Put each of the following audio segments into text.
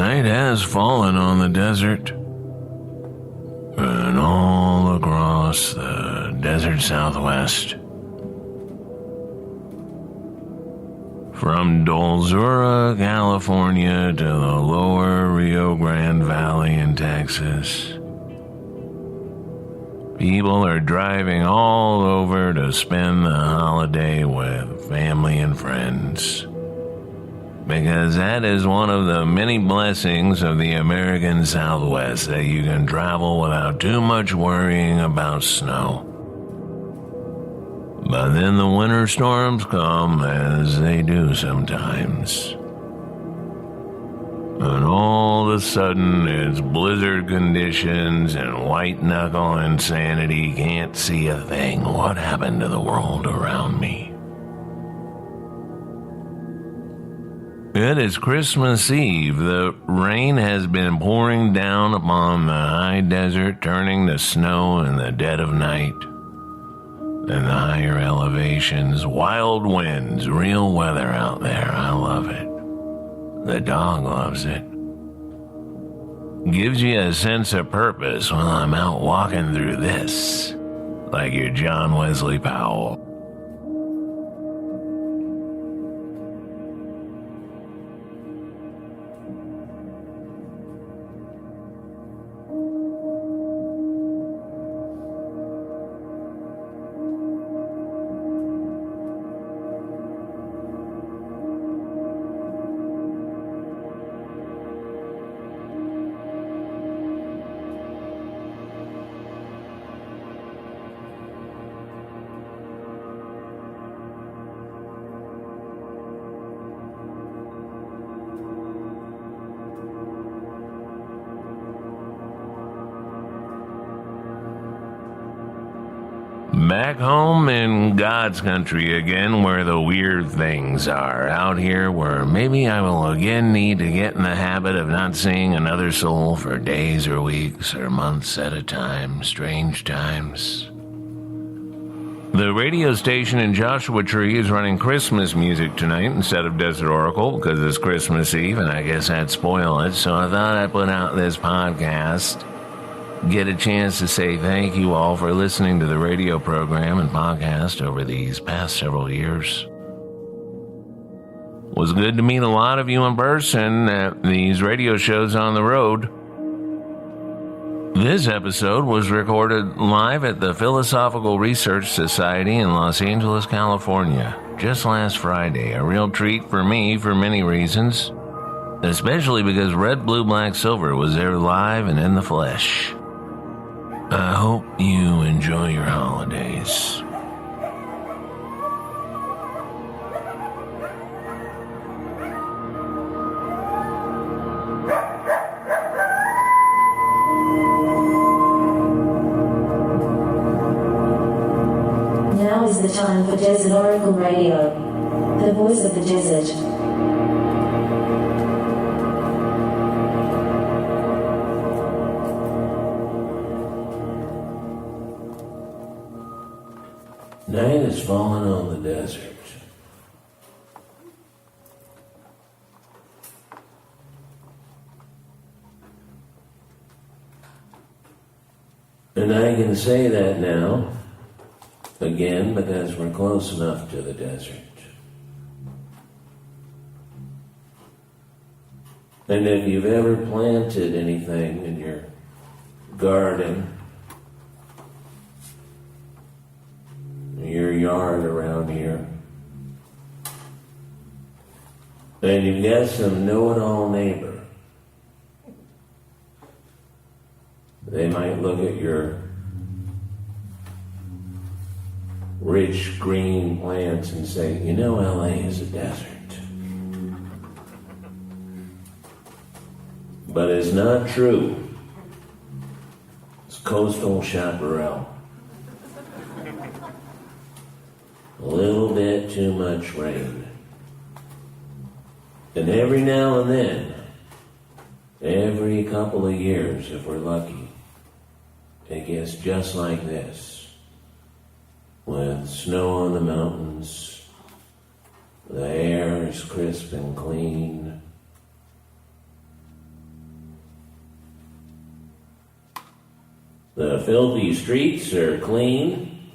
Night has fallen on the desert, and all across the desert Southwest. From Dulzura, California to the lower Rio Grande Valley in Texas. People are driving all over to spend the holiday with family and friends. Because that is one of the many blessings of the American Southwest, that you can travel without too much worrying about snow. But then the winter storms come, as they do sometimes. And all of a sudden, it's blizzard conditions and white-knuckle insanity, can't see a thing. What happened to the world around me? It is Christmas Eve. The rain has been pouring down upon the high desert, turning to snow in the dead of night. And the higher elevations, wild winds, real weather out there. I love it. The dog loves it. Gives you a sense of purpose while I'm out walking through this, like your John Wesley Powell. Back home in God's country again, where the weird things are. Out here where maybe I will again need to get in the habit of not seeing another soul for days or weeks or months at a time. Strange times. The radio station in Joshua Tree is running Christmas music tonight instead of Desert Oracle because it's Christmas Eve, and I guess I'd spoil it, so I thought I'd put out this podcast. Get a chance to say thank you all for listening to the radio program and podcast over these past several years. It was good to meet a lot of you in person at these radio shows on the road. This episode was recorded live at the Philosophical Research Society in Los Angeles, California, just last Friday. A real treat for me for many reasons, especially because RedBlueBlackSilver was there live and in the flesh. I hope you enjoy your holidays. Now is the time for Desert Oracle Radio, the voice of the desert. Night has fallen on the desert. And I can say that now, again, because we're close enough to the desert. And if you've ever planted anything in your garden, your yard around here, and you've got some know-it-all neighbor, they might look at your rich green plants and say, you know, LA is a desert. But it's not true. It's coastal chaparral. A little bit too much rain. And every now and then, every couple of years, if we're lucky, it gets just like this. With snow on the mountains, the air is crisp and clean, The filthy streets are clean.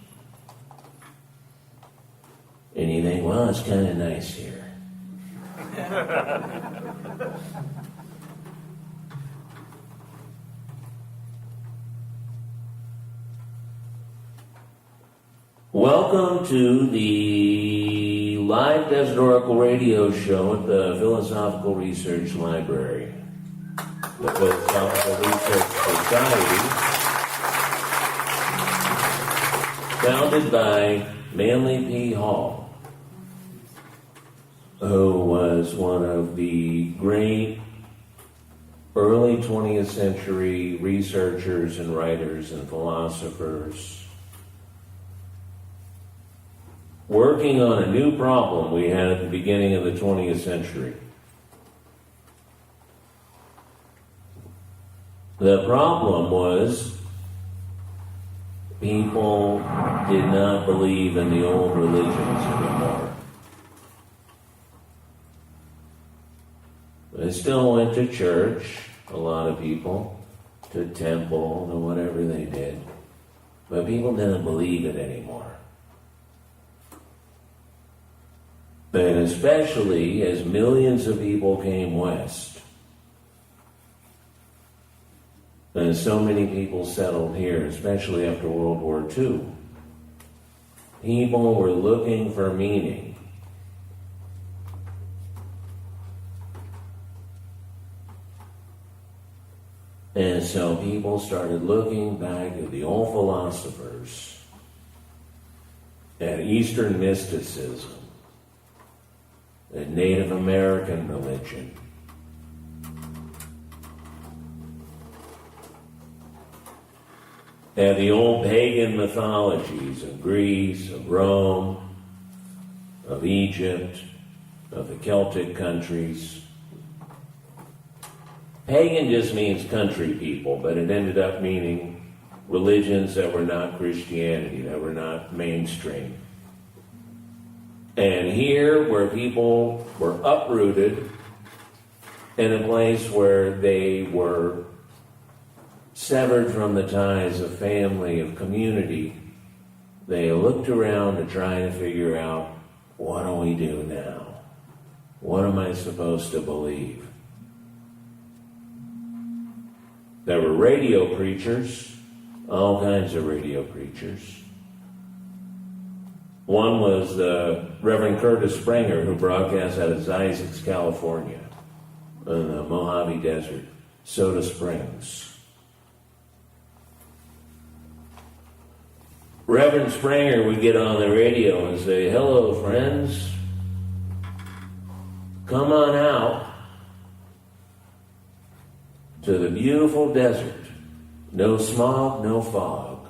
And you think, well, it's kind of nice here. Welcome to the live Desert Oracle radio show at the Philosophical Research Library. The Philosophical Research Society, founded by Manly P. Hall, who was one of the great early 20th century researchers and writers and philosophers, working on a new problem we had at the beginning of the 20th century. The problem was people did not believe in the old religions anymore. They still went to church, a lot of people, to temple, to whatever they did, but people didn't believe it anymore. And especially as millions of people came west, and so many people settled here, especially after World War II, people were looking for meaning. And so people started looking back at the old philosophers, at Eastern mysticism, and Native American religion, and the old pagan mythologies of Greece, of Rome, of Egypt, of the Celtic countries. Pagan just means country people, but it ended up meaning religions that were not Christianity, that were not mainstream. And here, where people were uprooted in a place where they were severed from the ties of family, of community, they looked around to try to figure out, what do we do now? What am I supposed to believe? There were radio preachers, all kinds of radio preachers. One was the Reverend Curtis Springer, who broadcast out of Zzyzx, California, in the Mojave Desert, Soda Springs. Reverend Springer would get on the radio and say, "Hello, friends. Come on out to the beautiful desert. No smog, no fog.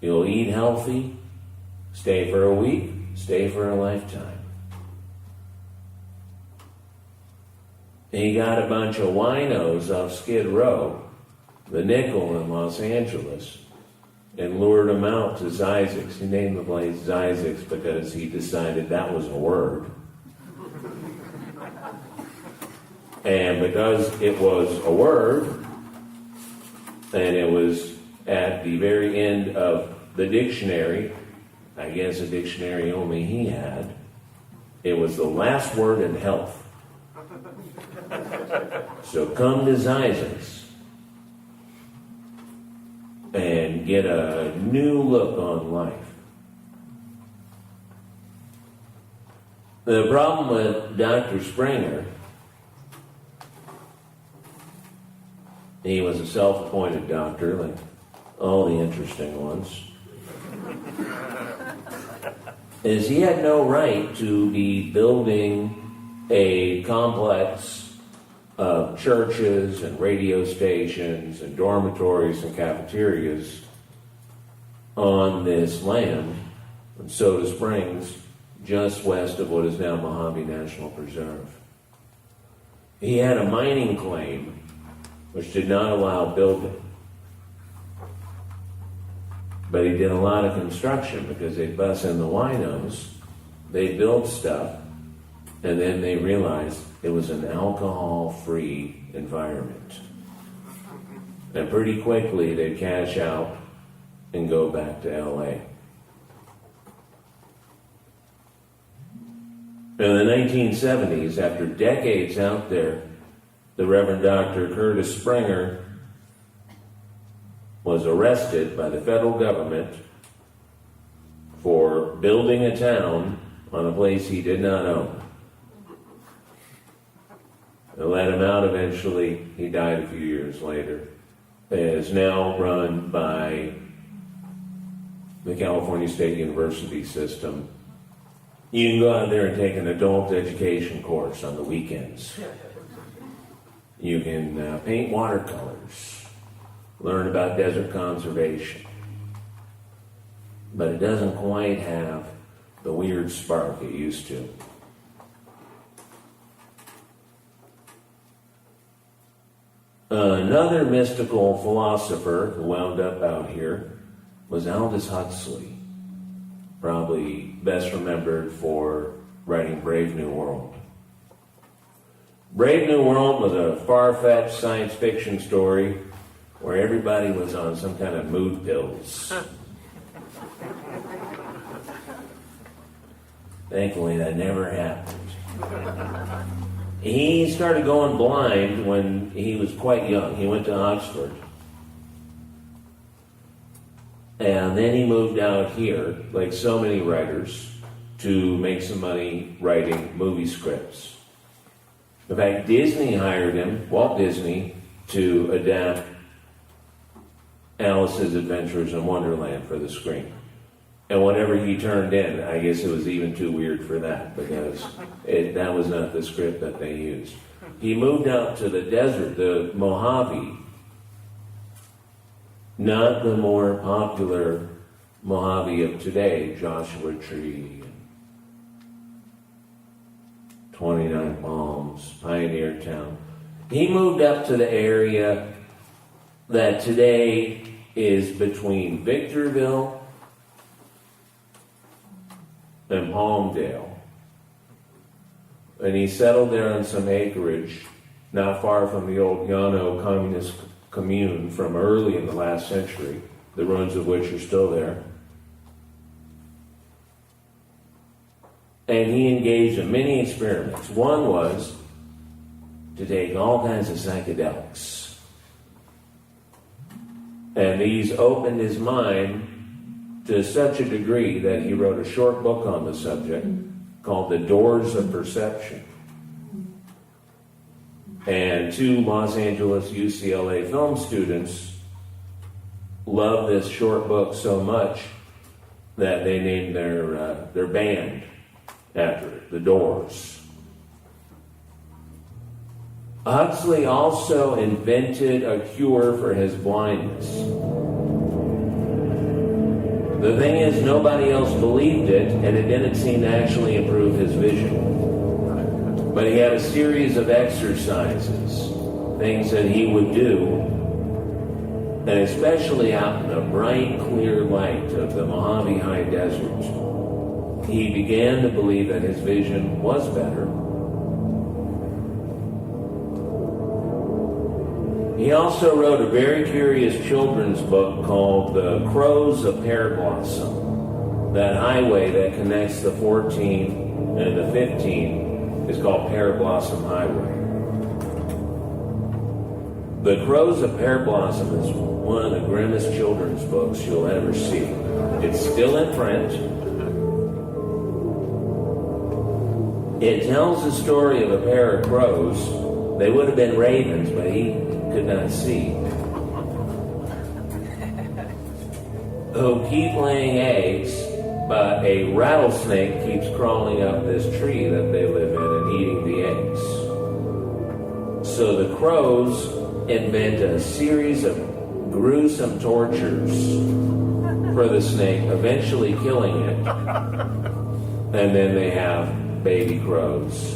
You'll eat healthy. Stay for a week, stay for a lifetime." He got a bunch of winos off Skid Row, the Nickel in Los Angeles, and lured them out to Zzyzx. He named the place Zzyzx because he decided that was a word. And because it was a word, and it was at the very end of the dictionary, I guess a dictionary only he had, it was the last word in health. So come to Zzyzx and get a new look on life. The problem with Dr. Springer, he was a self-appointed doctor, like all the interesting ones, is he had no right to be building a complex of churches and radio stations and dormitories and cafeterias on this land in Soda Springs, just west of what is now Mojave National Preserve. He had a mining claim which did not allow building. But he did a lot of construction because they'd bus in the winos, they'd build stuff, and then they realized it was an alcohol-free environment. And pretty quickly they'd cash out and go back to LA. In the 1970s, after decades out there, the Reverend Dr. Curtis Springer was arrested by the federal government for building a town on a place he did not own. They let him out eventually. He died a few years later. It is now run by the California State University system. You can go out there and take an adult education course on the weekends. You can paint watercolors, learn about desert conservation. But it doesn't quite have the weird spark it used to. Another mystical philosopher who wound up out here was Aldous Huxley, probably best remembered for writing Brave New World. Brave New World was a far-fetched science fiction story where everybody was on some kind of mood pills. Thankfully, that never happened. He started going blind when he was quite young. He went to Oxford. And then he moved out here, like so many writers, to make some money writing movie scripts. In fact, Disney hired him, Walt Disney, to adapt Alice's Adventures in Wonderland for the screen. And whatever he turned in, I guess it was even too weird for that, because that was not the script that they used. He moved out to the desert, the Mojave, not the more popular Mojave of today, Joshua Tree, 29 Palms, Pioneer Town. He moved up to the area that today is between Victorville and Palmdale. And he settled there on some acreage not far from the old Llano communist commune from early in the last century, the ruins of which are still there. And he engaged in many experiments. One was to take all kinds of psychedelics. And these opened his mind to such a degree that he wrote a short book on the subject called The Doors of Perception. And two Los Angeles UCLA film students loved this short book so much that they named their band after it, The Doors. Huxley also invented a cure for his blindness. The thing is, nobody else believed it, and it didn't seem to actually improve his vision. But he had a series of exercises, things that he would do, and especially out in the bright, clear light of the Mojave High Desert, he began to believe that his vision was better. He also wrote a very curious children's book called The Crows of Pear Blossom. That highway that connects the 14 and the 15 is called Pear Blossom Highway. The Crows of Pear Blossom is one of the grimmest children's books you'll ever see. It's still in print. It tells the story of a pair of crows. They would have been ravens, but he could not see, who keep laying eggs, but a rattlesnake keeps crawling up this tree that they live in and eating the eggs. So the crows invent a series of gruesome tortures for the snake, eventually killing it, and then they have baby crows.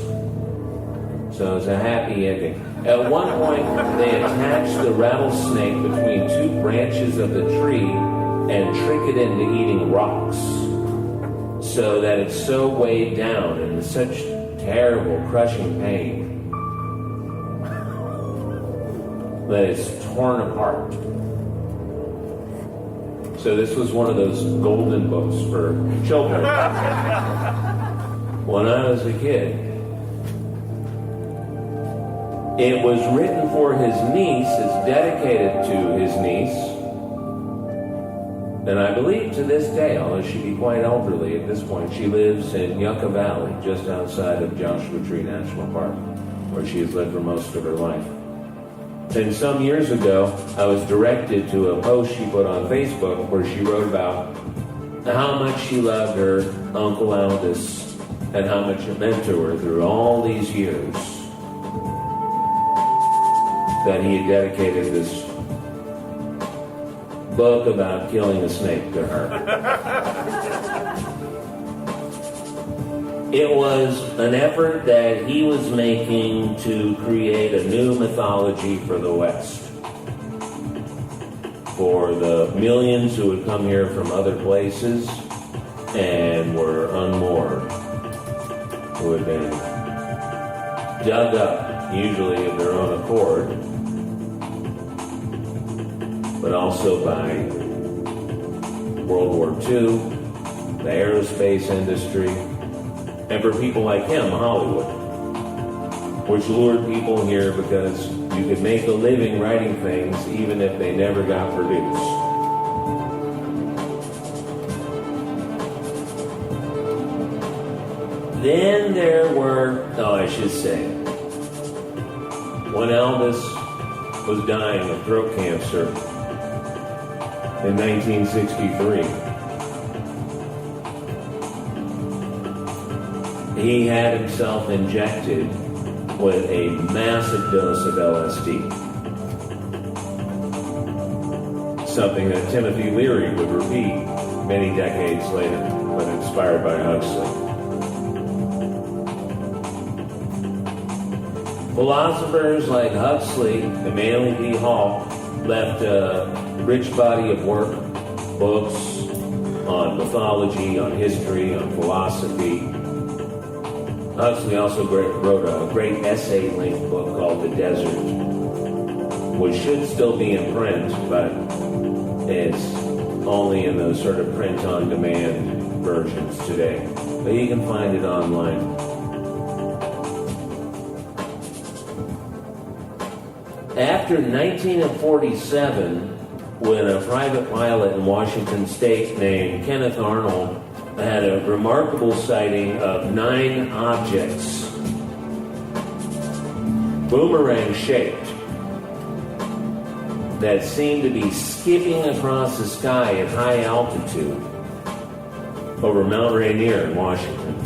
So it's a happy ending. At one point, they attach the rattlesnake between two branches of the tree and trick it into eating rocks, so that it's so weighed down and in such terrible, crushing pain that is torn apart. So this was one of those golden books for children. When I was a kid, it was written for his niece, it's dedicated to his niece, and I believe to this day, although she'd be quite elderly at this point, she lives in Yucca Valley, just outside of Joshua Tree National Park, where she has lived for most of her life. And some years ago, I was directed to a post she put on Facebook where she wrote about how much she loved her Uncle Aldous and how much it meant to her through all these years that he had dedicated this book about killing a snake to her. It was an effort that he was making to create a new mythology for the West. For the millions who had come here from other places and were unmoored, who had been dug up, usually of their own accord, but also by World War II, the aerospace industry, and for people like him, Hollywood, which lured people here because you could make a living writing things even if they never got produced. Then there were, when Elvis was dying of throat cancer in 1963, he had himself injected with a massive dose of LSD. Something that Timothy Leary would repeat many decades later when inspired by Huxley. Philosophers like Huxley and Manly P. Hall left a rich body of work, books on mythology, on history, on philosophy. Huxley also wrote a great essay-length book called The Desert, which should still be in print, but it's only in those sort of print-on-demand versions today. But you can find it online. After 1947, when a private pilot in Washington State named Kenneth Arnold had a remarkable sighting of 9 objects, boomerang-shaped, that seemed to be skipping across the sky at high altitude over Mount Rainier in Washington.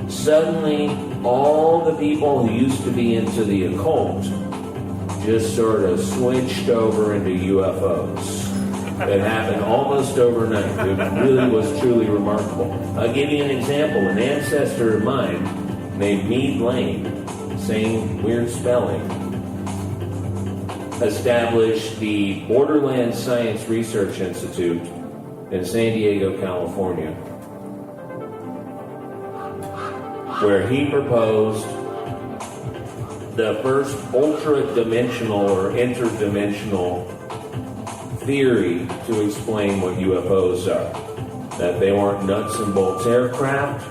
Suddenly, all the people who used to be into the occult just sort of switched over into UFOs. It happened almost overnight. It really was truly remarkable. I'll give you an example. An ancestor of mine named Meade Lane, same weird spelling, established the Borderland Science Research Institute in San Diego, California, where he proposed the first ultra-dimensional or interdimensional theory to explain what UFOs are. That they weren't nuts and bolts aircraft.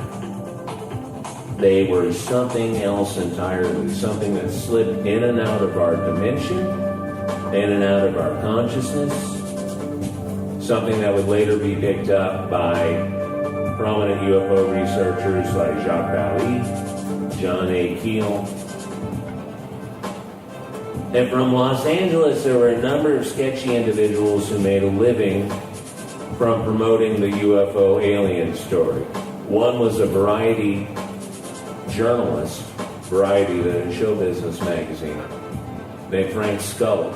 They were something else entirely, something that slipped in and out of our dimension, in and out of our consciousness, something that would later be picked up by prominent UFO researchers like Jacques Vallée, John A. Keel. And from Los Angeles, there were a number of sketchy individuals who made a living from promoting the UFO alien story. One was a Variety journalist, Variety, the show business magazine, named Frank Scully.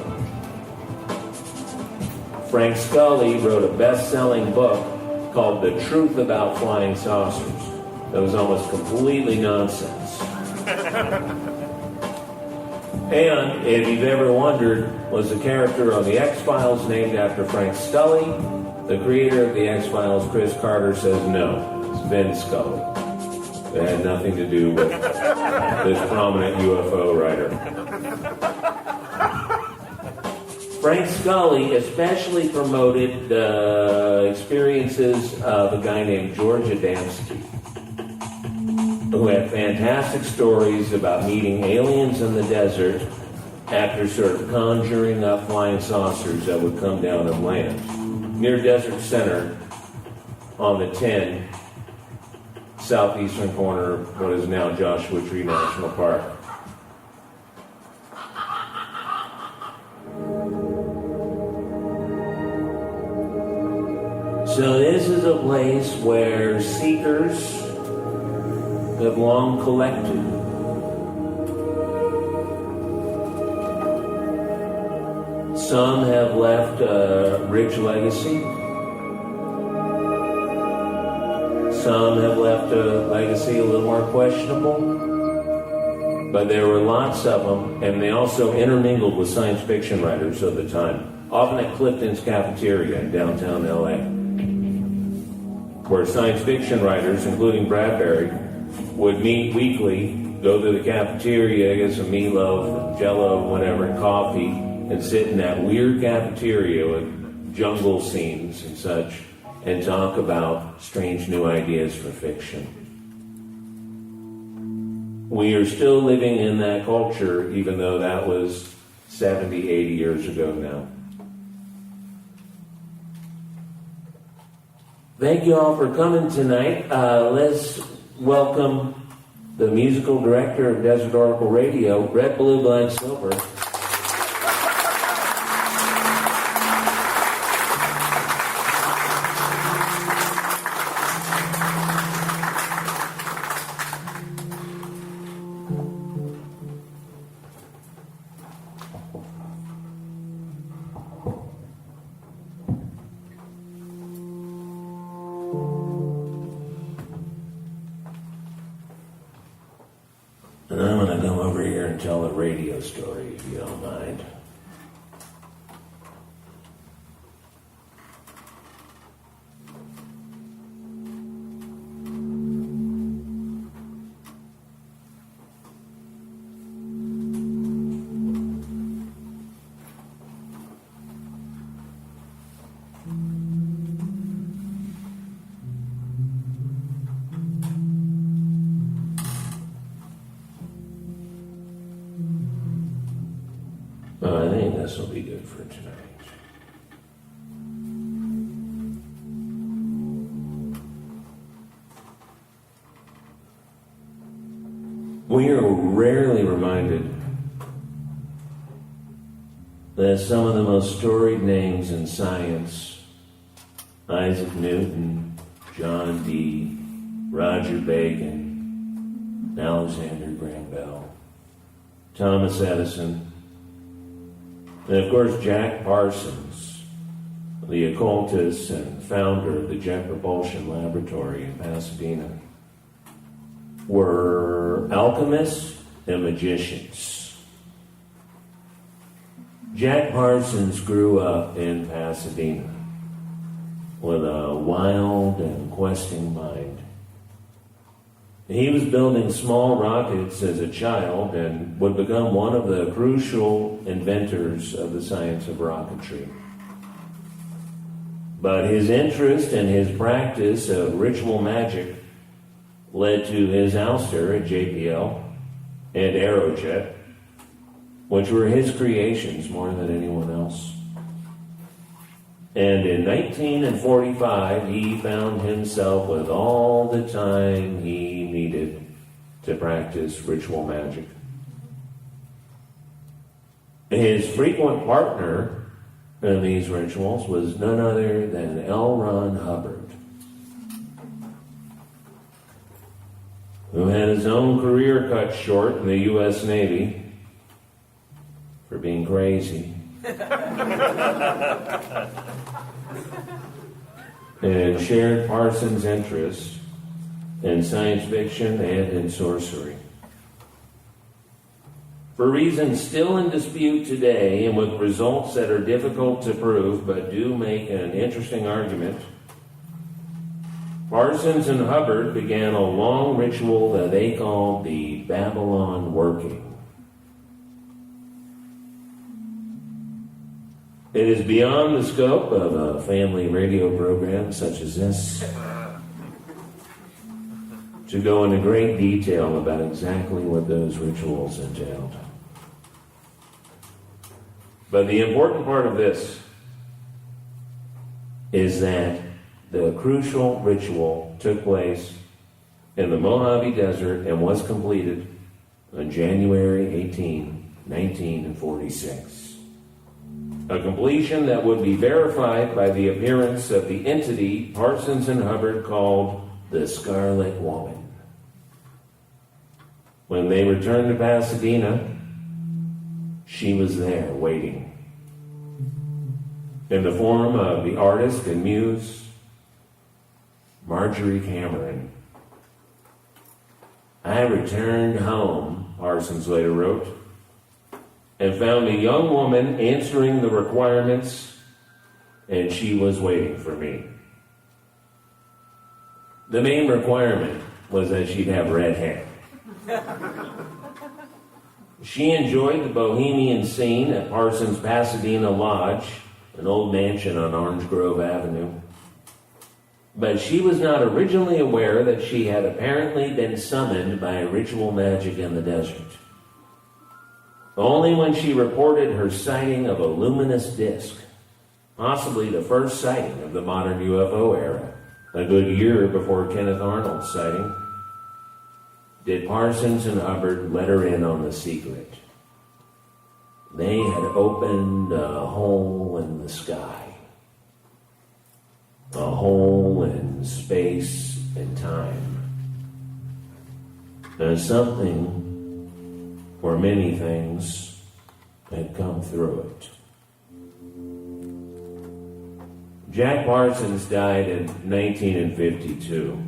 Frank Scully wrote a best-selling book called The Truth About Flying Saucers that was almost completely nonsense. And if you've ever wondered, was the character on The X-Files named after Frank Scully? The creator of The X-Files, Chris Carter, says no, it's Vin Scully. that had nothing to do with this prominent UFO writer. Frank Scully especially promoted the experiences of a guy named George Adamski, who had fantastic stories about meeting aliens in the desert after sort of conjuring up flying saucers that would come down and land near Desert Center on the 10 southeastern corner of what is now Joshua Tree National Park. So this is a place where seekers have long collected. Some have left a rich legacy. Some have left a legacy a little more questionable. But there were lots of them, and they also intermingled with science fiction writers of the time, often at Clifton's Cafeteria in downtown LA, where science fiction writers, including Bradbury, would meet weekly, go to the cafeteria, get some meatloaf, jello, whatever, coffee, and sit in that weird cafeteria with jungle scenes and such, and talk about strange new ideas for fiction. We are still living in that culture, even though that was 70, 80 years ago now. Thank you all for coming tonight. Let's welcome the musical director of Desert Oracle Radio, Red, Blue, Black, Silver. And I'm going to come over here and tell a radio story, if you don't mind. I think this will be good for tonight. We are rarely reminded that some of the most storied names in science, Isaac Newton, John Dee, Roger Bacon, Alexander Graham Bell, Thomas Edison, and of course Jack Parsons, the occultist and founder of the Jet Propulsion Laboratory in Pasadena, were alchemists and magicians. Jack Parsons grew up in Pasadena with a wild and questing mind. He was building small rockets as a child and would become one of the crucial inventors of the science of rocketry. But his interest and his practice of ritual magic led to his ouster at JPL and Aerojet, which were his creations more than anyone else. And in 1945, he found himself with all the time he needed to practice ritual magic. His frequent partner in these rituals was none other than L. Ron Hubbard, who had his own career cut short in the U.S. Navy for being crazy. And shared Parsons' interest in science fiction and in sorcery. For reasons still in dispute today, and with results that are difficult to prove but do make an interesting argument, Parsons and Hubbard began a long ritual that they called the Babylon Working. It is beyond the scope of a family radio program such as this to go into great detail about exactly what those rituals entailed. But the important part of this is that the crucial ritual took place in the Mojave Desert and was completed on January 18, 1946. A completion that would be verified by the appearance of the entity Parsons and Hubbard called the Scarlet Woman. When they returned to Pasadena, she was there waiting. In the form of the artist and muse, Marjorie Cameron. I returned home, Parsons later wrote, and found a young woman answering the requirements, and she was waiting for me. The main requirement was that she'd have red hair. She enjoyed the bohemian scene at Parsons' Pasadena Lodge, an old mansion on Orange Grove Avenue. But she was not originally aware that she had apparently been summoned by ritual magic in the desert. Only when she reported her sighting of a luminous disk, possibly the first sighting of the modern UFO era, a good year before Kenneth Arnold's sighting, did Parsons and Hubbard let her in on the secret. They had opened a hole in the sky, a hole in space and time, and something, or many things, had come through it. Jack Parsons died in 1952,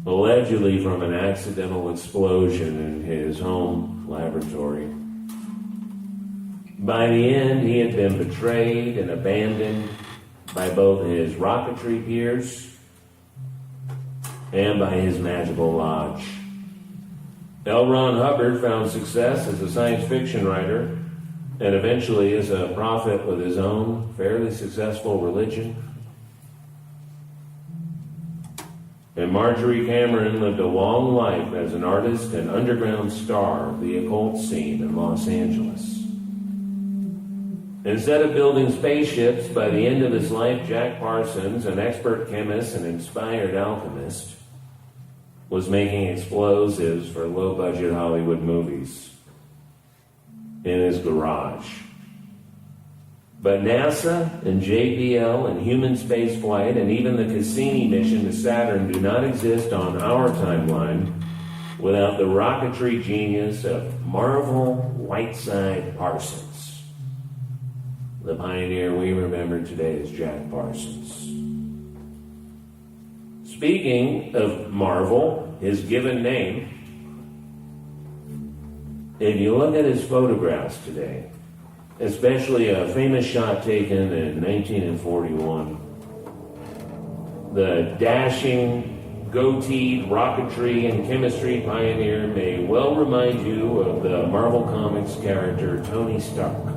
allegedly from an accidental explosion in his home laboratory. By the end, he had been betrayed and abandoned by both his rocketry peers and by his magical lodge. L. Ron Hubbard found success as a science fiction writer and eventually as a prophet with his own fairly successful religion. And Marjorie Cameron lived a long life as an artist and underground star of the occult scene in Los Angeles. Instead of building spaceships, by the end of his life, Jack Parsons, an expert chemist and inspired alchemist, was making explosives for low-budget Hollywood movies in his garage. But NASA and JPL and human spaceflight and even the Cassini mission to Saturn do not exist on our timeline without the rocketry genius of Marvel Whiteside Parsons. The pioneer we remember today is Jack Parsons. Speaking of Marvel, his given name, if you look at his photographs today, especially a famous shot taken in 1941, the dashing, goateed rocketry and chemistry pioneer may well remind you of the Marvel Comics character Tony Stark.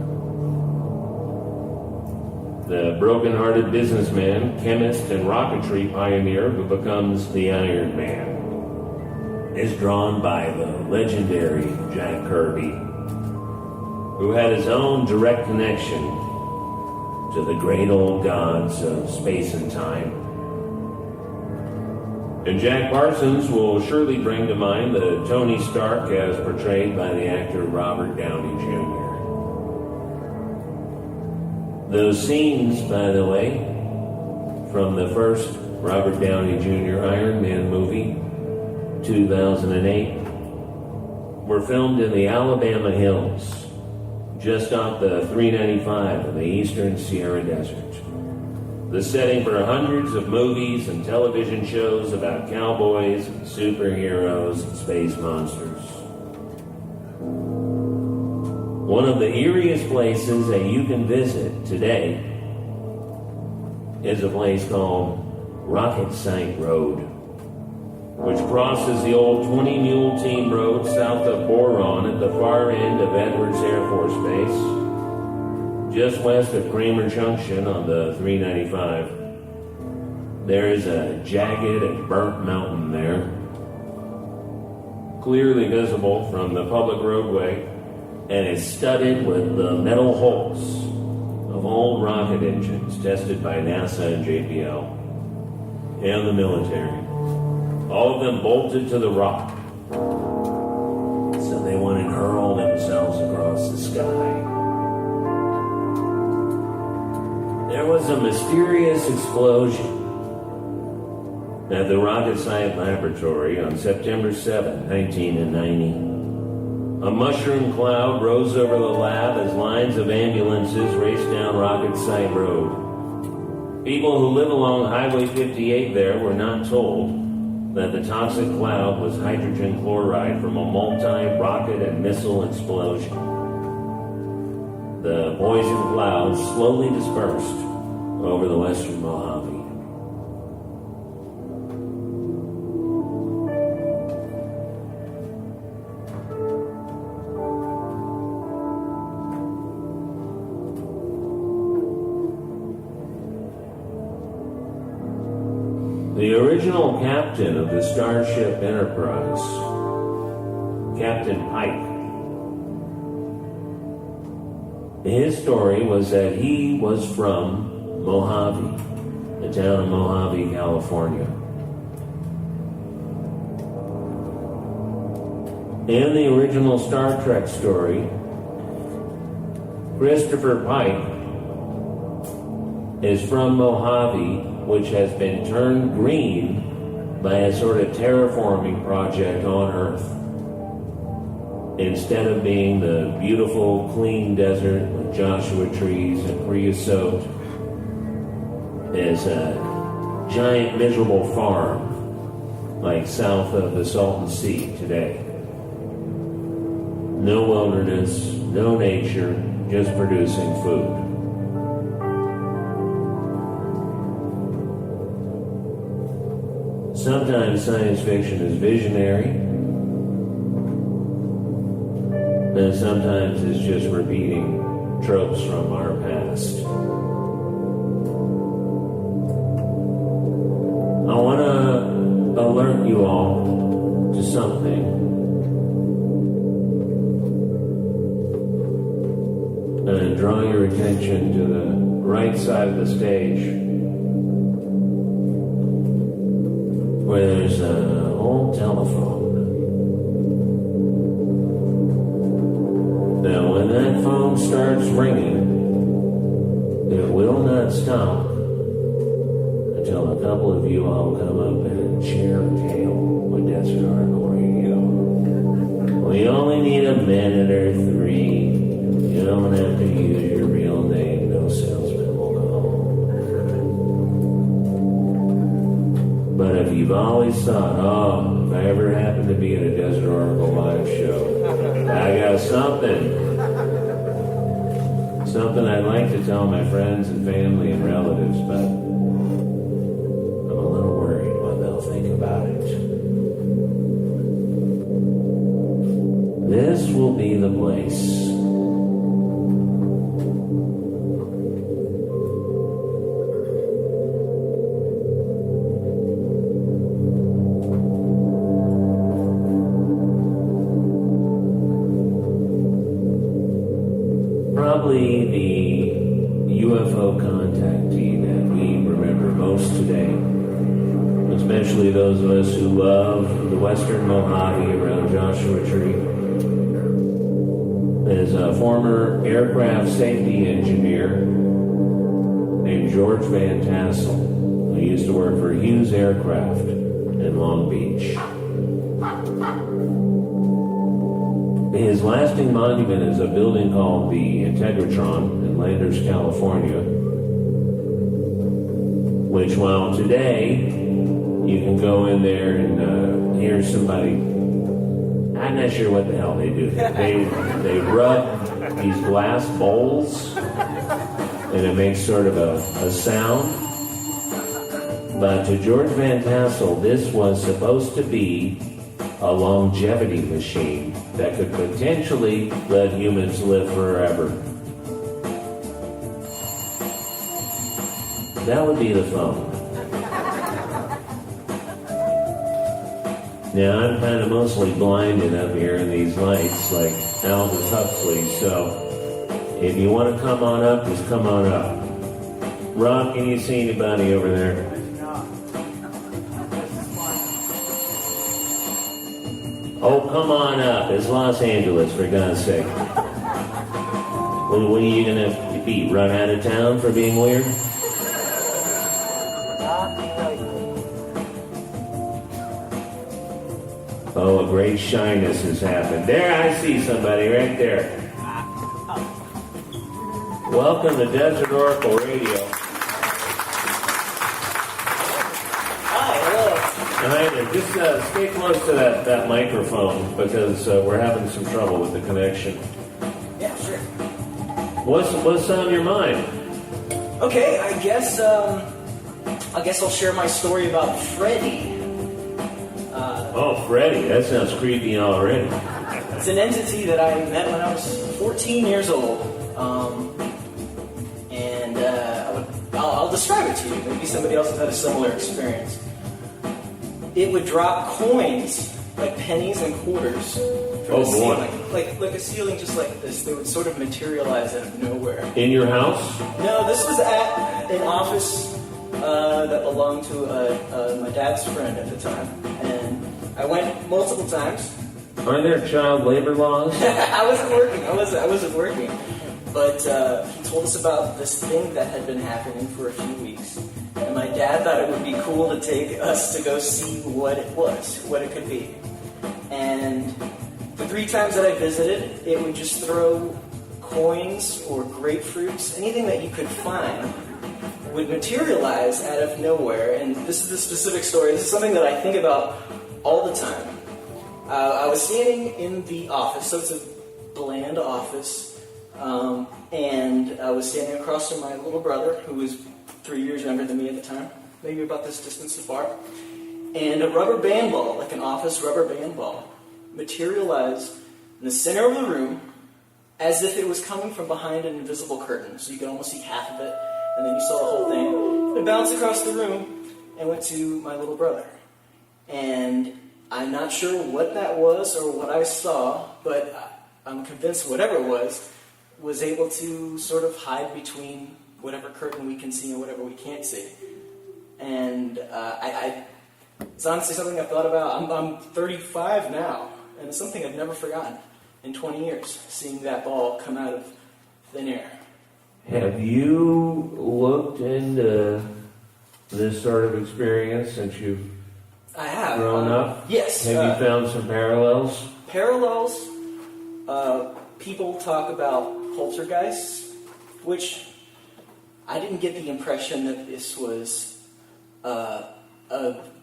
The broken-hearted businessman, chemist, and rocketry pioneer who becomes the Iron Man is drawn by the legendary Jack Kirby, who had his own direct connection to the great old gods of space and time. And Jack Parsons will surely bring to mind the Tony Stark as portrayed by the actor Robert Downey Jr. Those scenes, by the way, from the first Robert Downey Jr. Iron Man movie, 2008, were filmed in the Alabama hills, just off the 395 in the eastern Sierra Desert. The setting for hundreds of movies and television shows about cowboys and superheroes and space monsters. One of the eeriest places that you can visit today is a place called Rocket Site Road, which crosses the old 20-mule team road south of Boron at the far end of Edwards Air Force Base, just west of Kramer Junction on the 395. There is a jagged and burnt mountain there, clearly visible from the public roadway, and is studded with the metal hulks of old rocket engines tested by NASA and JPL and the military. All of them bolted to the rock, so they wouldn't hurl themselves across the sky. There was a mysterious explosion at the Rocket Site Laboratory on September 7, 1990. A mushroom cloud rose over the lab as lines of ambulances raced down Rocket Site Road. People who live along Highway 58 there were not told that the toxic cloud was hydrogen chloride from a multi-rocket and missile explosion. The poison clouds slowly dispersed over the western Mojave. The original captain of the Starship Enterprise, Captain Pike, his story was that he was from Mojave, the town of Mojave, California. In the original Star Trek story, Christopher Pike is from Mojave, which has been turned green by a sort of terraforming project on Earth. Instead of being the beautiful, clean desert with Joshua trees and creosote, is a giant, miserable farm like south of the Salton Sea today. No wilderness, no nature, just producing food. Sometimes science fiction is visionary, and sometimes it's just repeating tropes from our past. I want to alert you all to something. And draw your attention to the right side of the stage, where there's an old telephone. Now, when that phone starts ringing, it will not stop until a couple of you all come up and share a tale with Desert Oracle Radio. We only need a minute or three. You don't have to use your real name. No salesman will know. But if you've always thought, oh, if I ever happen to be at a Desert Oracle live show, I got something I'd like to tell my friends and family and relatives, but I'm a little worried what they'll think about it. This will be the place. Probably the UFO contactee that we remember most today, especially those of us who love the western Mojave around Joshua Tree, is a former aircraft safety engineer named George Van Tassel, who used to work for Hughes Aircraft in Long Beach. His lasting monument is a building called the Integratron in Landers, California, which, while today you can go in there and hear somebody, I'm not sure what the hell they do. They rub these glass bowls and it makes sort of a sound. But to George Van Tassel, this was supposed to be a longevity machine that could potentially let humans live forever. That would be the phone. Now, I'm kind of mostly blinded up here in these lights like Aldous Huxley, so if you want to come on up, just come on up. Rob, can you see anybody over there? Oh, come on up. It's Los Angeles, for God's sake. What are you going to be, run out of town for being weird? Oh, a great shyness has happened. There, I see somebody right there. Welcome to Desert Oracle Radio. Hi, hello. Hi there. Just stay close to that microphone because we're having some trouble with the connection. Yeah, sure. What's on your mind? Okay, I guess I'll share my story about Freddy. Oh, Freddy, that sounds creepy already. It's an entity that I met when I was 14 years old. I'll describe it to you. Maybe somebody else has had a similar experience. It would drop coins, like pennies and quarters, from the ceiling. Like a ceiling just like this. They would sort of materialize out of nowhere. In your house? No, this was at an office that belonged to my dad's friend at the time. And I went multiple times. Are there child labor laws? I wasn't working. But he told us about this thing that had been happening for a few weeks. And my dad thought it would be cool to take us to go see what it was, what it could be. And the 3 times that I visited, it would just throw coins or grapefruits, anything that you could find, would materialize out of nowhere. And this is the specific story. This is something that I think about all the time. I was standing in the office, so it's a bland office. And I was standing across from my little brother, who was 3 years younger than me at the time, maybe about this distance apart. And a rubber band ball, like an office rubber band ball, materialized in the center of the room as if it was coming from behind an invisible curtain. So you could almost see half of it, and then you saw the whole thing. It bounced across the room and went to my little brother. And I'm not sure what that was or what I saw, but I'm convinced whatever it was able to sort of hide between whatever curtain we can see and whatever we can't see. And it's honestly something I've thought about. I'm 35 now, and it's something I've never forgotten in 20 years, seeing that ball come out of thin air. Have you looked into this sort of experience since you've I have. grown up? Yes. Have you found some parallels? Parallels, people talk about poltergeists, which I didn't get the impression that this was a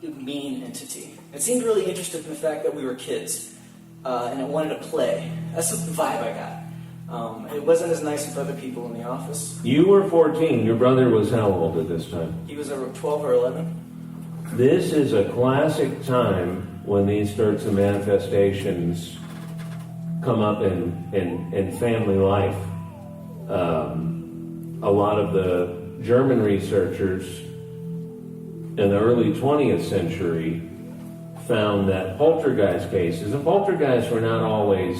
mean entity. It seemed really interested in the fact that we were kids, and it wanted to play. That's the vibe I got. It wasn't as nice with other people in the office. You were 14. Your brother was how old at this time? He was 12 or 11. This is a classic time when these sorts of manifestations come up in family life. A lot of the German researchers in the early 20th century found that poltergeist cases, and poltergeists were not always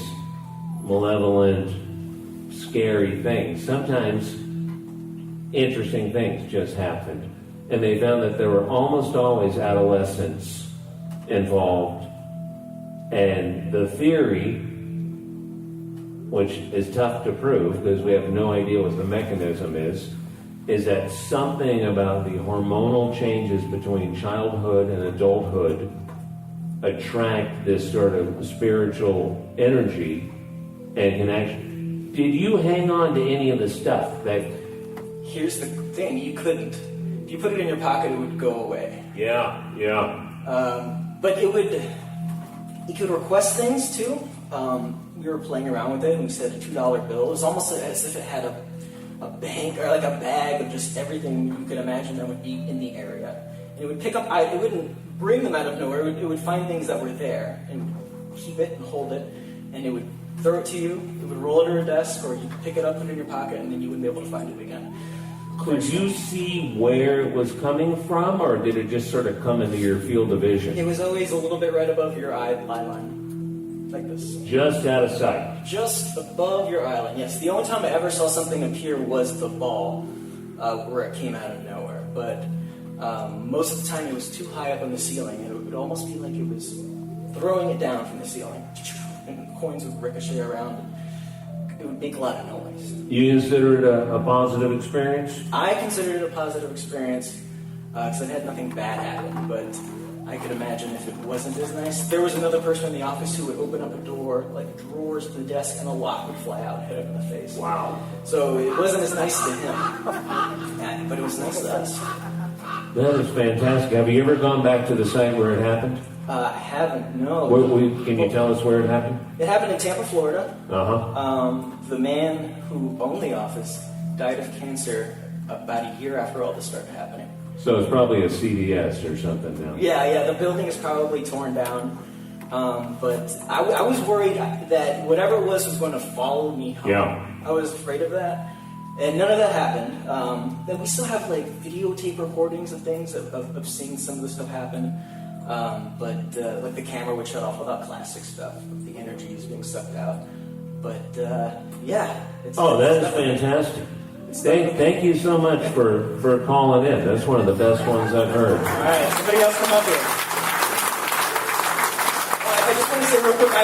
malevolent, scary things. Sometimes interesting things just happened. And they found that there were almost always adolescents involved. And the theory, which is tough to prove because we have no idea what the mechanism is that something about the hormonal changes between childhood and adulthood attract this sort of spiritual energy and can actually... Did you hang on to any of the stuff that... Here's the thing, you couldn't. If you put it in your pocket, it would go away. Yeah. But it could request things too. We were playing around with it, and we said a $2 bill. It was almost as if it had a bank or like a bag of just everything you could imagine that would be in the area. And it would pick up, it wouldn't bring them out of nowhere, it would find things that were there and keep it and hold it, and it would throw it to you, it would roll under a desk, or you could pick it up, put it in your pocket, and then you wouldn't be able to find it again. Could you see where it was coming from, or did it just sort of come into your field of vision? It was always a little bit right above your eye line, like this. Just out of sight? Just above your eye line, yes. The only time I ever saw something appear was the ball, where it came out of nowhere. But most of the time it was too high up on the ceiling, and it would almost be like it was throwing it down from the ceiling. And coins would ricochet around, and it would make a lot of noise. You consider it a positive experience? I considered it a positive experience because I'd had nothing bad happen, but I could imagine if it wasn't as nice. There was another person in the office who would open up a door, like drawers to the desk, and a lock would fly out and hit him in the face. Wow. So it wasn't as nice to him, but it was nice to us. That is fantastic. Have you ever gone back to the site where it happened? I haven't, no. Can you tell us where it happened? It happened in Tampa, Florida. Uh-huh. The man who owned the office died of cancer about a year after all this started happening. So it's probably a CVS or something now. Yeah, the building is probably torn down. But I was worried that whatever it was going to follow me home. Yeah. I was afraid of that. And none of that happened. Then we still have like videotape recordings of things, of seeing some of the stuff happen. But like the camera would shut off without classic stuff. The energy is being sucked out. But yeah. That is fantastic. Thank you so much for calling in. That's one of the best ones I've heard. All right, somebody else come up here. I just want to say real quick, I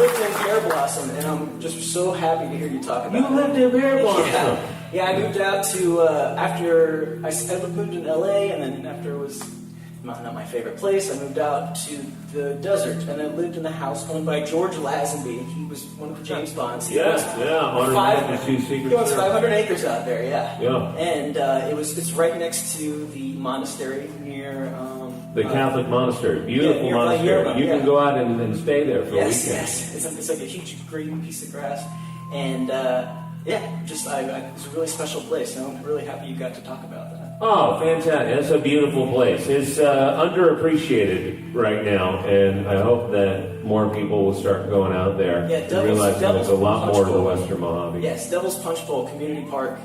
lived in Bear Blossom, and I'm just so happy to hear you talk about it. You lived in Bear Blossom? Yeah, I moved out to, after, I moved in LA, and then after it was not my favorite place, I moved out to the desert, and I lived in the house owned by George Lazenby. He was one of James Bond's. He owns 500 acres out there, yeah. And it's right next to the monastery near... the Catholic monastery. Beautiful monastery. You can go out and stay there for a weekend. Yes. It's like a huge green piece of grass. And it's a really special place. And I'm really happy you got to talk about that. Oh, fantastic. That's a beautiful place. It's underappreciated right now, and I hope that more people will start going out there and realize there's a lot more to the Western Mojave. Yes, Devil's Punch Bowl Community Park.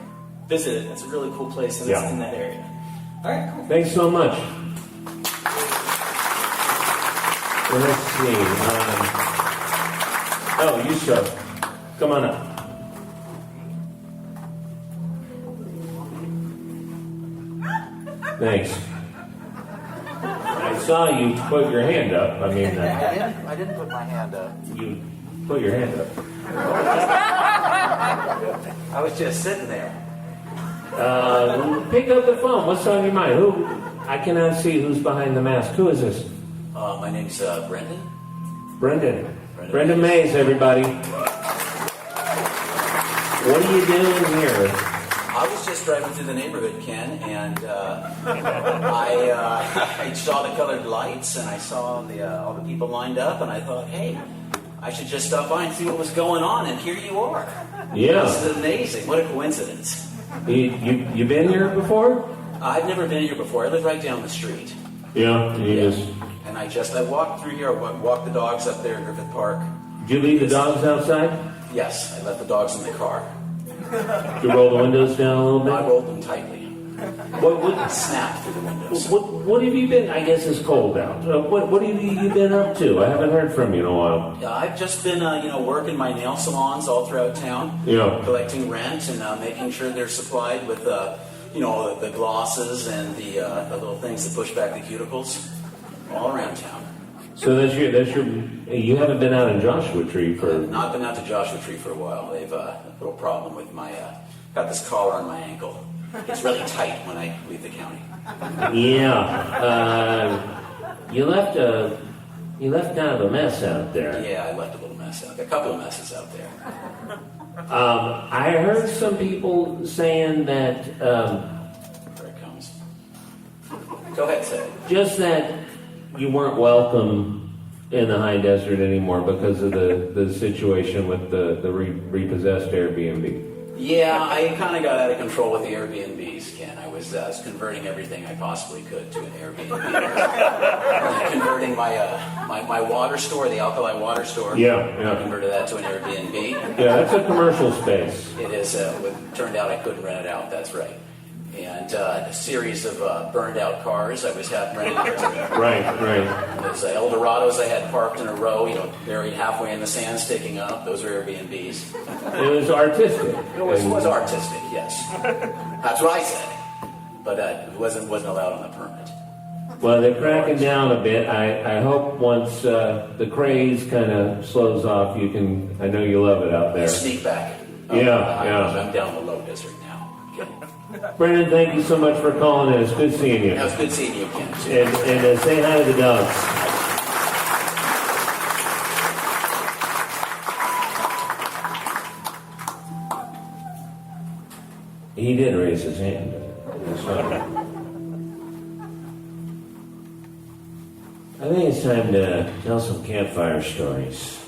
Visit it. It's a really cool place, and it's in that area. All right, cool. Thanks so much. Well, let's see. You start. Come on up. Thanks. I saw you put your hand up. I mean, I didn't put my hand up. You put your hand up. I was just sitting there. Pick up the phone. What's on your mind? Who? I cannot see who's behind the mask. Who is this? My name's Brendan. Brendan Mays, everybody. What are you doing here? I was just driving through the neighborhood, Ken, and I saw the colored lights, and I saw all the people lined up, and I thought, hey, I should just stop by and see what was going on, and here you are. Yeah. This is amazing. What a coincidence. You been here before? I've never been here before. I live right down the street. Yeah. And I walked through here. I walked the dogs up there in Griffith Park. Did you leave the dogs outside? Yes, I left the dogs in the car. Did you roll the windows down a little bit? I rolled them tightly. What snapped through the windows. What have you been? I guess it's cold out. What have you been up to? I haven't heard from you in a while. I've just been, working my nail salons all throughout town. Yeah. Collecting rent and making sure they're supplied with, the glosses and the little things that push back the cuticles all around town. So you haven't been out in Joshua Tree for... I've not been out to Joshua Tree for a while. They've a little problem with my, got this collar on my ankle. It's really tight when I leave the county. Yeah. You left kind of a mess out there. Yeah, I left a little mess out. A couple of messes out there. I heard some people saying that... Here it comes. Go ahead, say it. Just that you weren't welcome in the high desert anymore because of the situation with the repossessed Airbnb. Yeah, I kind of got out of control with the Airbnbs, Ken. I was converting everything I possibly could to an Airbnb. Converting my water store, the alkaline water store. Yeah. I converted that to an Airbnb. Yeah, that's a commercial space. It is. It turned out I couldn't rent it out. That's right. And a series of burned out cars I was renting. Right. Those Eldorados I had parked in a row, buried halfway in the sand, sticking up. Those were Airbnbs. It was artistic. It was artistic, yes. That's what I said. But it wasn't allowed on the permit. Well, they're cracking down a bit. I hope once the craze kind of slows off, you can. I know you love it out there. Sneak back. Yeah. I'm down the low desert now. Okay. Brendan, thank you so much for calling in. It's good seeing you. It was good seeing you again. And say hi to the dogs. He did raise his hand. I think it's time to tell some campfire stories.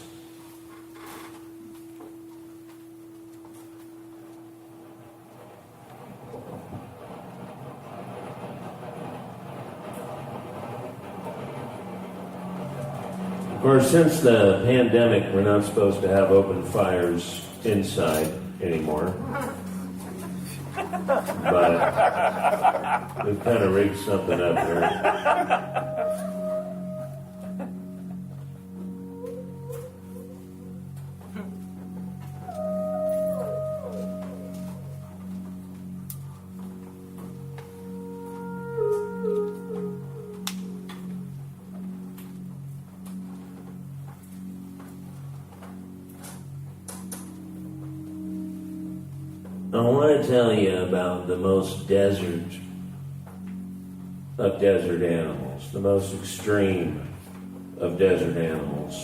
Of course, since the pandemic, we're not supposed to have open fires inside anymore. But we've kind of rigged something up here. I want to tell you about the most desert of desert animals, the most extreme of desert animals.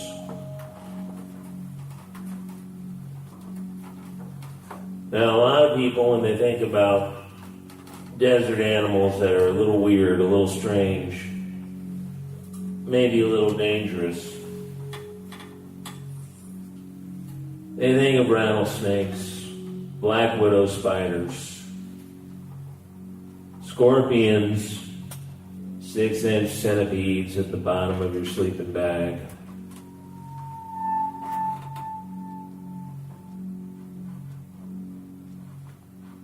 Now, a lot of people, when they think about desert animals that are a little weird, a little strange, maybe a little dangerous, they think of rattlesnakes, black widow spiders, scorpions, 6-inch centipedes at the bottom of your sleeping bag.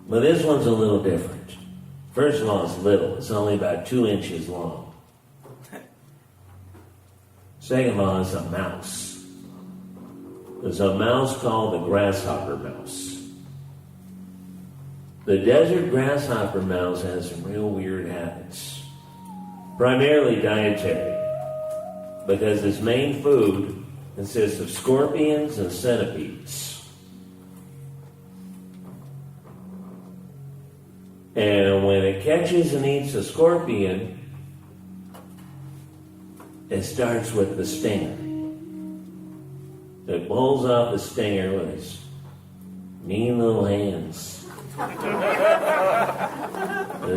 But this one's a little different. First of all, it's little. It's only about 2 inches long. Second of all, it's a mouse. There's a mouse called the grasshopper mouse. The desert grasshopper mouse has some real weird habits. Primarily dietary, because its main food consists of scorpions and centipedes. And when it catches and eats a scorpion, it starts with the stinger. It pulls off the stinger with its mean little hands. And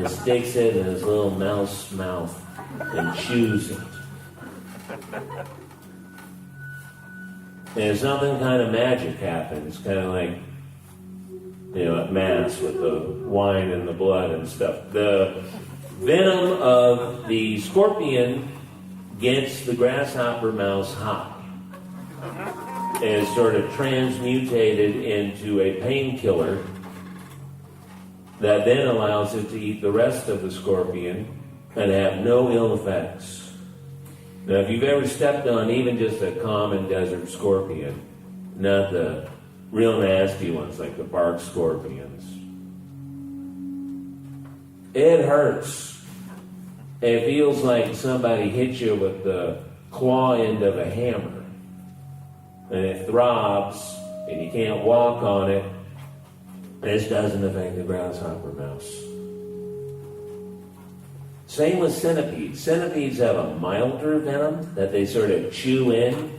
it sticks it in his little mouse mouth and chews it. And something kind of magic happens, kind of like, at Mass with the wine and the blood and stuff. The venom of the scorpion gets the grasshopper mouse hot. And is sort of transmutated into a painkiller that then allows it to eat the rest of the scorpion and have no ill effects. Now, if you've ever stepped on even just a common desert scorpion, not the real nasty ones like the bark scorpions, it hurts. It feels like somebody hit you with the claw end of a hammer. And it throbs, and you can't walk on it. This doesn't affect the grasshopper mouse. Same with centipedes. Centipedes have a milder venom that they sort of chew in.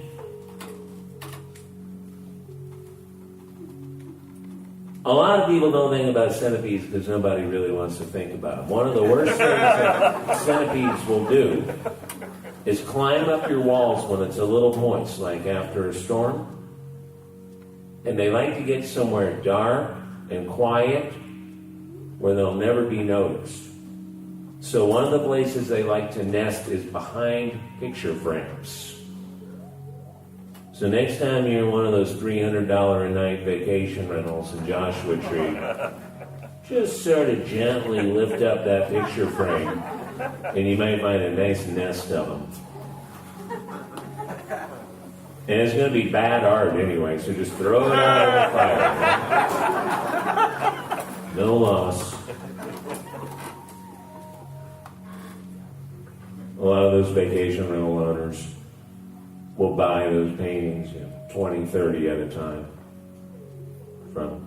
A lot of people don't think about centipedes because nobody really wants to think about them. One of the worst things that centipedes will do is climb up your walls when it's a little moist, like after a storm. And they like to get somewhere dark and quiet where they'll never be noticed. So one of the places they like to nest is behind picture frames. So next time you're in one of those $300 a night vacation rentals in Joshua Tree, just sort of gently lift up that picture frame and you might find a nice nest of them. And it's going to be bad art anyway, so just throw it out on the fire. No loss. A lot of those vacation rental owners will buy those paintings, 20, 30 at a time from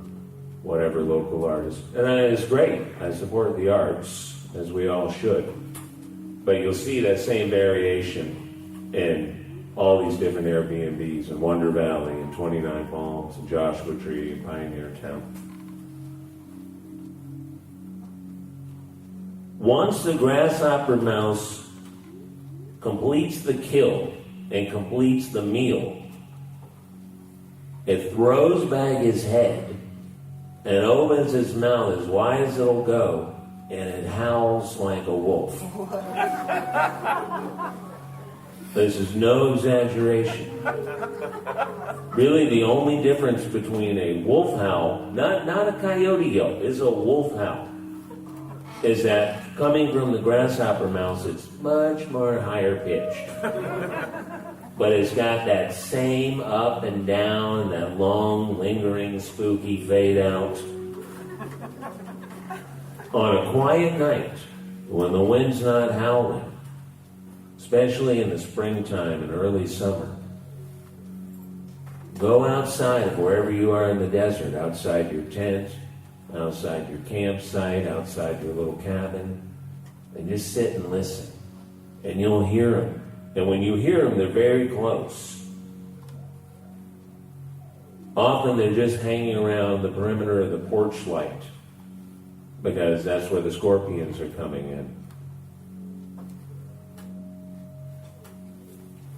whatever local artist. And it's great. I support the arts, as we all should. But you'll see that same variation in all these different Airbnbs in Wonder Valley and 29 Palms and Joshua Tree and Pioneer Town. Once the grasshopper mouse completes the kill and completes the meal, it throws back his head and opens its mouth as wide as it'll go, and it howls like a wolf. This is no exaggeration. Really, the only difference between a wolf howl, not a coyote yelp, is a wolf howl, is that coming from the grasshopper mouse, it's much more higher pitched. But it's got that same up and down, that long, lingering, spooky fade out. On a quiet night, when the wind's not howling, especially in the springtime and early summer, go outside of wherever you are in the desert, outside your tent, outside your campsite, outside your little cabin, and just sit and listen. And you'll hear them. And when you hear them, they're very close. Often they're just hanging around the perimeter of the porch light, because that's where the scorpions are coming in.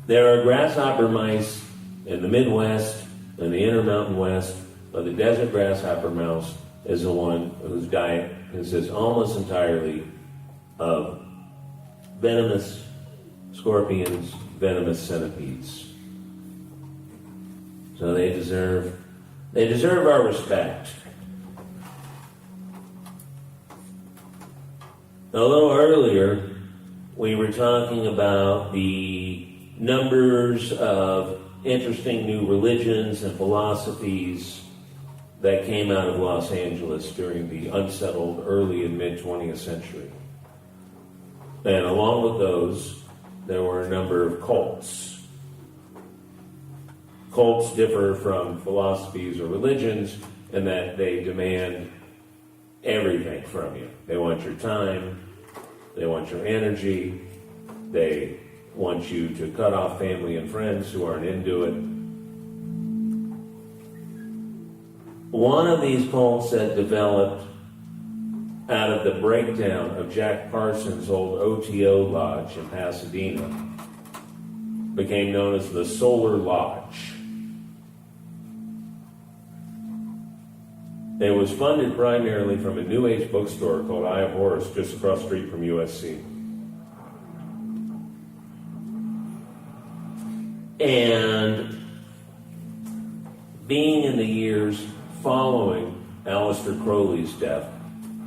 There are grasshopper mice in the Midwest and the Intermountain West, but the desert grasshopper mouse is the one whose diet consists almost entirely of venomous scorpions, venomous centipedes. So they deserve our respect. A little earlier, we were talking about the numbers of interesting new religions and philosophies that came out of Los Angeles during the unsettled early and mid-20th century. And along with those, there were a number of cults. Cults differ from philosophies or religions in that they demand everything from you. They want your time, they want your energy, they want you to cut off family and friends who aren't into it. One of these cults that developed out of the breakdown of Jack Parsons' old OTO lodge in Pasadena became known as the Solar Lodge. It was funded primarily from a New Age bookstore called Eye of Horus just across the street from USC. And being in the years following Aleister Crowley's death,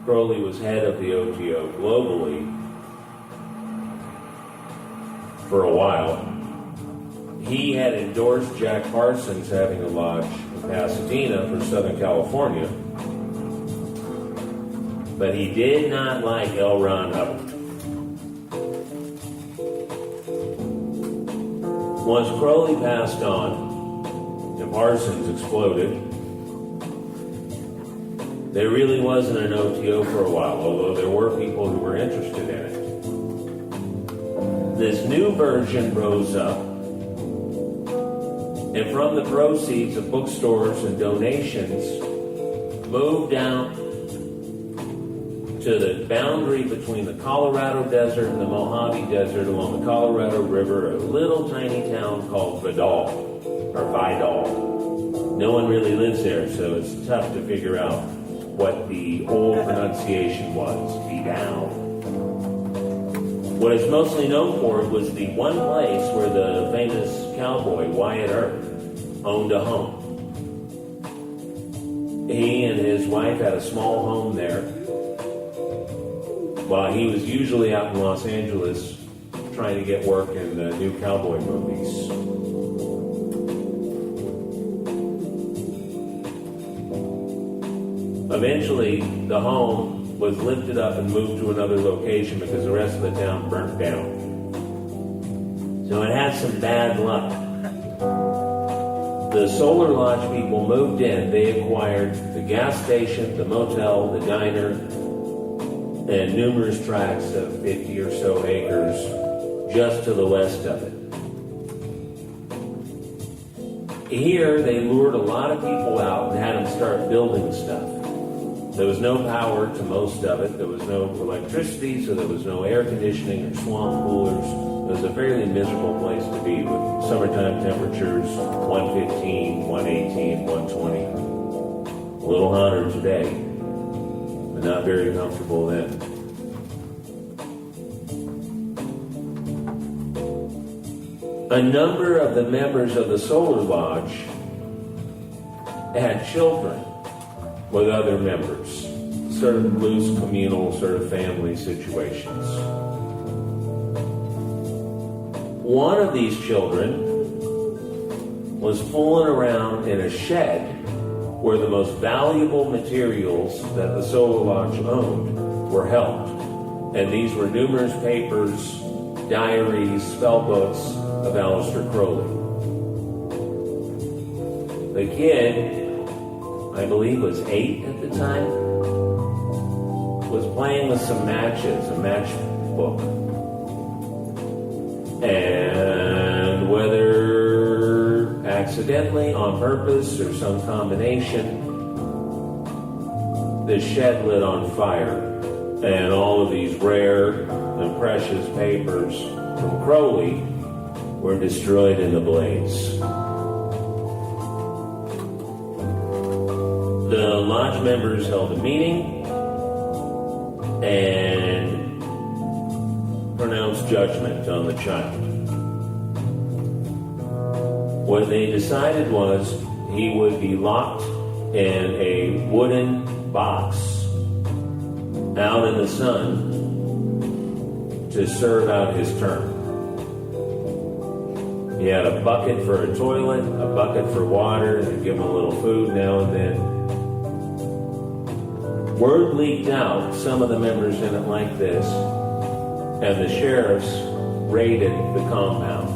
Crowley was head of the OTO globally for a while. He had endorsed Jack Parsons having a lodge in Pasadena for Southern California, but he did not like L. Ron Hubbard. Once Crowley passed on and Parsons exploded, there really wasn't an OTO for a while, although there were people who were interested in it. This new version rose up, and from the proceeds of bookstores and donations, moved out to the boundary between the Colorado Desert and the Mojave Desert along the Colorado River, a little tiny town called Vidal. No one really lives there, so it's tough to figure out what the old pronunciation was, Vidal. What it's mostly known for was the one place where the famous cowboy Wyatt Earp owned a home. He and his wife had a small home there, while he was usually out in Los Angeles trying to get work in the new cowboy movies. Eventually, the home was lifted up and moved to another location because the rest of the town burnt down. So it had some bad luck. The Solar Lodge people moved in. They acquired the gas station, the motel, the diner, and numerous tracts of 50 or so acres just to the west of it. Here, they lured a lot of people out and had them start building stuff. There was no power to most of it. There was no electricity, so there was no air conditioning or swamp coolers. It was a fairly miserable place to be with summertime temperatures, 115, 118, 120. A little hotter today, but not very comfortable then. A number of the members of the Solar Lodge had children with other members, sort of loose communal sort of family situations. One of these children was fooling around in a shed where the most valuable materials that the Solar Lodge owned were held. And these were numerous papers, diaries, spell books of Aleister Crowley. The kid, I believe was 8 at the time, was playing with some matches, a matchbook. And whether accidentally, on purpose, or some combination, the shed lit on fire. And all of these rare and precious papers from Crowley were destroyed in the blaze. The lodge members held a meeting and pronounced judgment on the child. What they decided was he would be locked in a wooden box out in the sun to serve out his term. He had a bucket for a toilet, a bucket for water, and give him a little food now and then. Word leaked out, some of the members didn't like this, and the sheriffs raided the compound.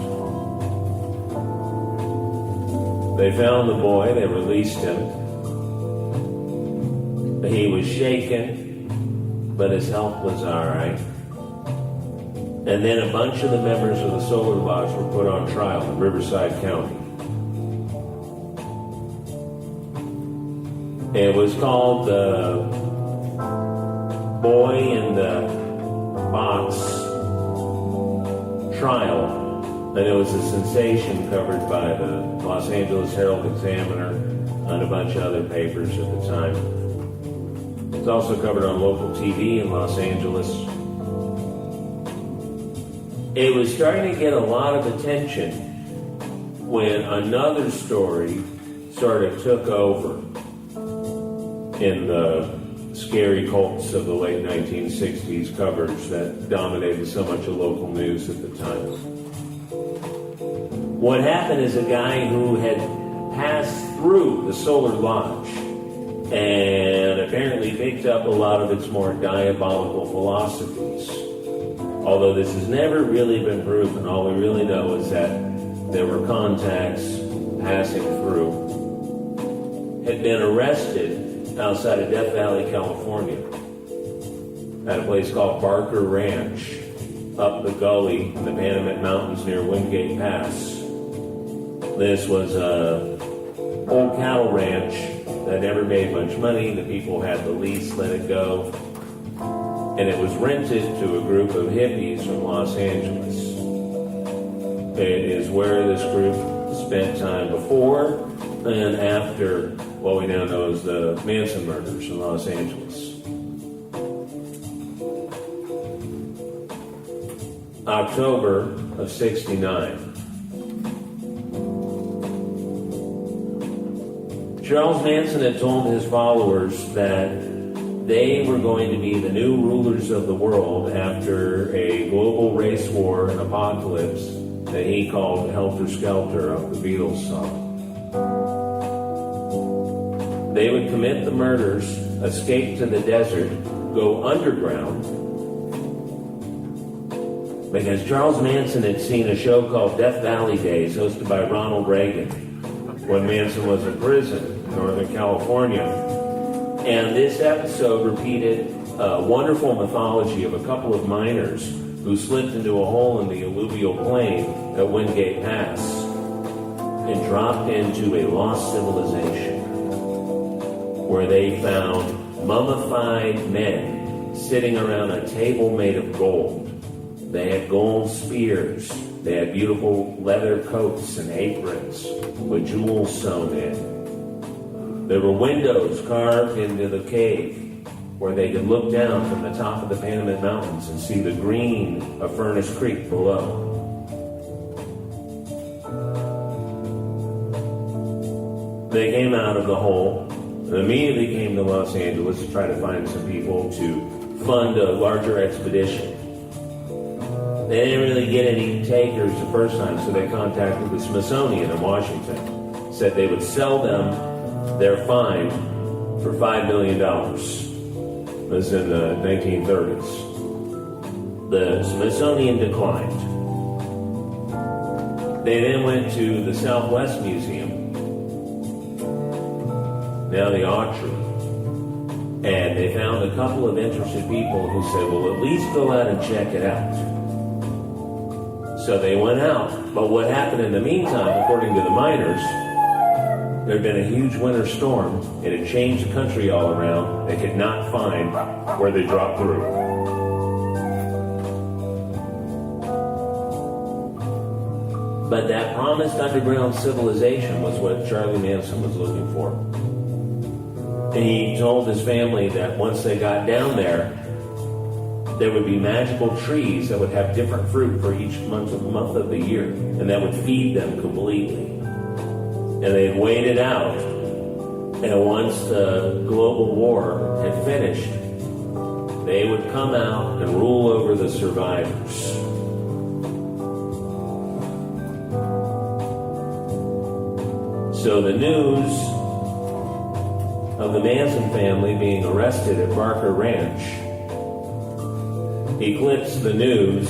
They found the boy, they released him. He was shaken, but his health was all right. And then a bunch of the members of the Solar Lodge were put on trial in Riverside County. It was called the Boy in the Box trial, and it was a sensation covered by the Los Angeles Herald-Examiner and a bunch of other papers at the time. It's also covered on local TV in Los Angeles. It was starting to get a lot of attention when another story sort of took over in the scary cults of the late 1960s coverage that dominated so much of local news at the time. What happened is a guy who had passed through the Solar Lodge and apparently picked up a lot of its more diabolical philosophies. Although this has never really been proven, all we really know is that there were contacts passing through, had been arrested outside of Death Valley, California, at a place called Barker Ranch, up the gully in the Panamint Mountains near Wingate Pass. This was an old cattle ranch that never made much money. The people had the lease, let it go. And it was rented to a group of hippies from Los Angeles. It is where this group spent time before and after what we now know as the Manson murders in Los Angeles. October of '69. Charles Manson had told his followers that they were going to be the new rulers of the world after a global race war and apocalypse that he called Helter Skelter of the Beatles song. They would commit the murders, escape to the desert, go underground, because Charles Manson had seen a show called Death Valley Days hosted by Ronald Reagan when Manson was in prison in Northern California. And this episode repeated a wonderful mythology of a couple of miners who slipped into a hole in the alluvial plain at Wingate Pass and dropped into a lost civilization where they found mummified men sitting around a table made of gold. They had gold spears. They had beautiful leather coats and aprons with jewels sewn in. There were windows carved into the cave where they could look down from the top of the Panamint Mountains and see the green of Furnace Creek below. They came out of the hole and immediately came to Los Angeles to try to find some people to fund a larger expedition. They didn't really get any takers the first time, so they contacted the Smithsonian in Washington. Said they would sell them their find for $5 million. This was in the 1930s. The Smithsonian declined. They then went to the Southwest Museum, now the Autry, and they found a couple of interested people who said, well, at least go out and check it out. So they went out, but what happened in the meantime, according to the miners, there had been a huge winter storm. It had changed the country all around. They could not find where they dropped through. But that promised underground civilization was what Charlie Manson was looking for. And he told his family that once they got down there would be magical trees that would have different fruit for each month of the year, and that would feed them completely. And they'd wait it out, and once the global war had finished, they would come out and rule over the survivors. So the news of the Manson family being arrested at Barker Ranch eclipsed the news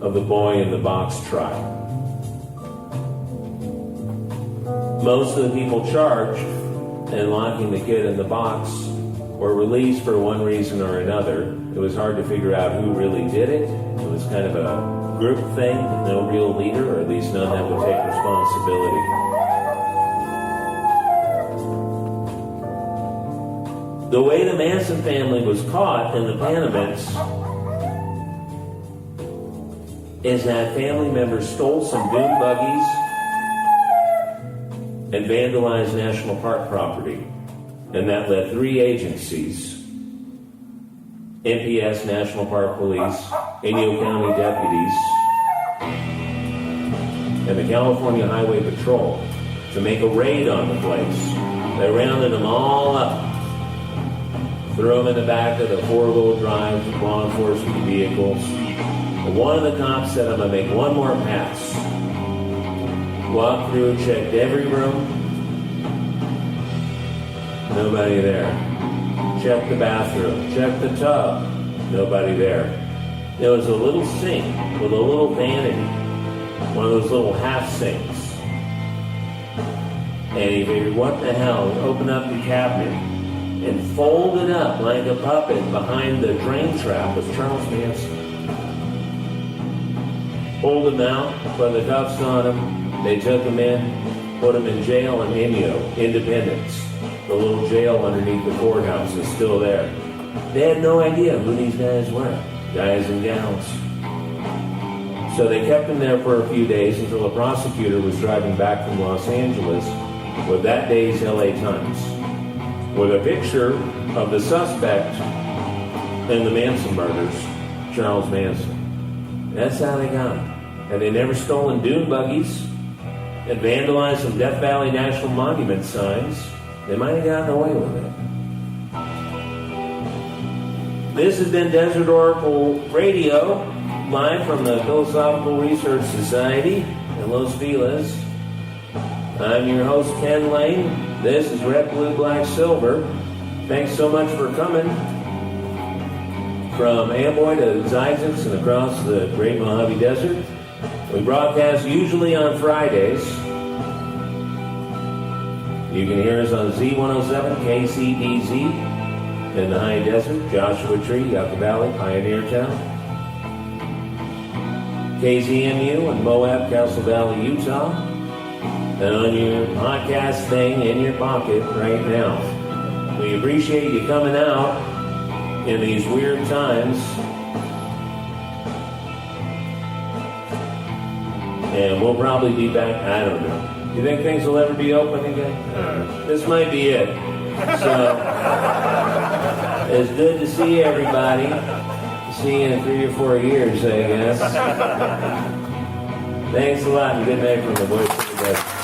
of the boy in the box trial. Most of the people charged in locking the kid in the box were released for one reason or another. It was hard to figure out who really did it. It was kind of a group thing, no real leader, or at least none that would take responsibility. The way the Manson family was caught in the Panamints is that family members stole some dune buggies and vandalized national park property. And that led 3 agencies, NPS, National Park Police, Inyo County deputies, and the California Highway Patrol to make a raid on the place. They rounded them all up, threw them in the back of the 4-wheel drive law enforcement vehicles. One of the cops said, I'm going to make one more pass. Walked through, checked every room. Nobody there. Checked the bathroom. Checked the tub. Nobody there. There was a little sink with a little vanity. One of those little half sinks. And he figured, what the hell? Open up the cabinet and folded up like a puppet behind the drain trap was Charles Manson. Pulled him out, put the cuffs on him. They took him in, put him in jail in Inyo, Independence. The little jail underneath the courthouse is still there. They had no idea who these guys were, guys and gals. So they kept him there for a few days until a prosecutor was driving back from Los Angeles with that day's LA Times, with a picture of the suspect in the Manson murders, Charles Manson. That's how they got him. Had they never stolen dune buggies and vandalized some Death Valley National Monument signs, they might have gotten away with it. This has been Desert Oracle Radio, live from the Philosophical Research Society in Los Feliz. I'm your host, Ken Layne. This is RedBlueBlackSilver. Thanks so much for coming from Amboy to Zygons and across the Great Mojave Desert. We broadcast usually on Fridays. You can hear us on Z107 KCDZ in the High Desert, Joshua Tree, Yucca Valley, Pioneer Town. KZMU in Moab, Castle Valley, Utah. And on your podcast thing in your pocket right now. We appreciate you coming out in these weird times. And we'll probably be back, I don't know. You think things will ever be open again? This might be it. So, it's good to see everybody. See you in 3 or 4 years, I guess. Thanks a lot, and good night from the Voice of the Desert.